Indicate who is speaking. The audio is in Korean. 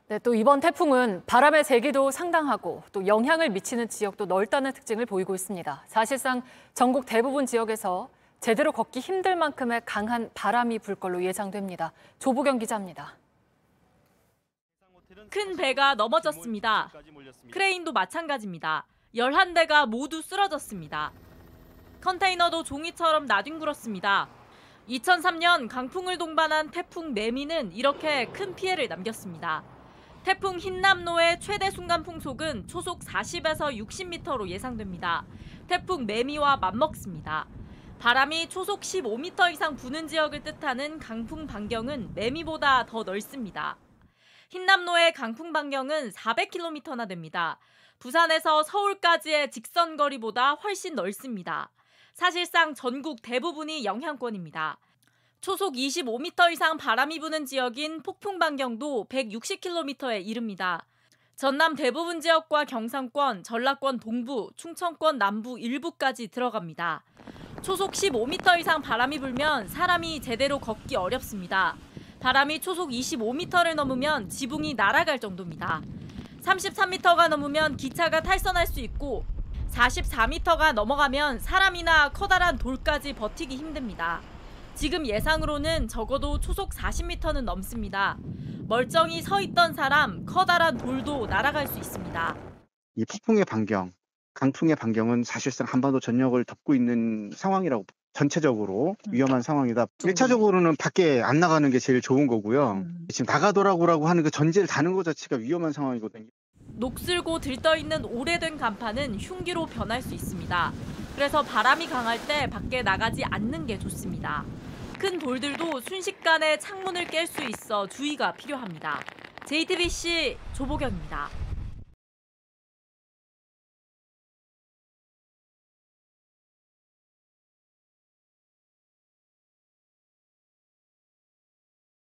Speaker 1: 네, 또 이번 태풍은 바람의 세기도 상당하고 또 영향을 미치는 지역도 넓다는 특징을 보이고 있습니다. 사실상 전국 대부분 지역에서 제대로 걷기 힘들 만큼의 강한 바람이 불 걸로 예상됩니다. 조보경 기자입니다.
Speaker 2: 큰 배가 넘어졌습니다. 크레인도 마찬가지입니다. 11대가 모두 쓰러졌습니다. 컨테이너도 종이처럼 나뒹굴었습니다. 2003년 강풍을 동반한 태풍 매미는 이렇게 큰 피해를 남겼습니다. 태풍 흰남노의 최대 순간 풍속은 초속 40에서 60m로 예상됩니다. 태풍 매미와 맞먹습니다. 바람이 초속 15m 이상 부는 지역을 뜻하는 강풍 반경은 매미보다 더 넓습니다. 흰남노의 강풍 반경은 400km나 됩니다. 부산에서 서울까지의 직선 거리보다 훨씬 넓습니다. 사실상 전국 대부분이 영향권입니다. 초속 25m 이상 바람이 부는 지역인 폭풍 반경도 160km에 이릅니다. 전남 대부분 지역과 경상권, 전라권 동부, 충청권 남부 일부까지 들어갑니다. 초속 15m 이상 바람이 불면 사람이 제대로 걷기 어렵습니다. 바람이 초속 25m를 넘으면 지붕이 날아갈 정도입니다. 33m가 넘으면 기차가 탈선할 수 있고 44m가 넘어가면 사람이나 커다란 돌까지 버티기 힘듭니다. 지금 예상으로는 적어도 초속 40m는 넘습니다. 멀쩡히 서 있던 사람, 커다란 돌도 날아갈 수 있습니다.
Speaker 3: 이 폭풍의 반경, 강풍의 반경은 사실상 한반도 전역을 덮고 있는 상황이라고 전체적으로 위험한 상황이다. 1차적으로는 밖에 안 나가는 게 제일 좋은 거고요. 지금 나가더라고라고 하는 그 전제를 다는 것 자체가 위험한 상황이거든요.
Speaker 2: 녹슬고 들떠있는 오래된 간판은 흉기로 변할 수 있습니다. 그래서 바람이 강할 때 밖에 나가지 않는 게 좋습니다. 큰 돌들도 순식간에 창문을 깰 수 있어 주의가 필요합니다. JTBC 조보경입니다.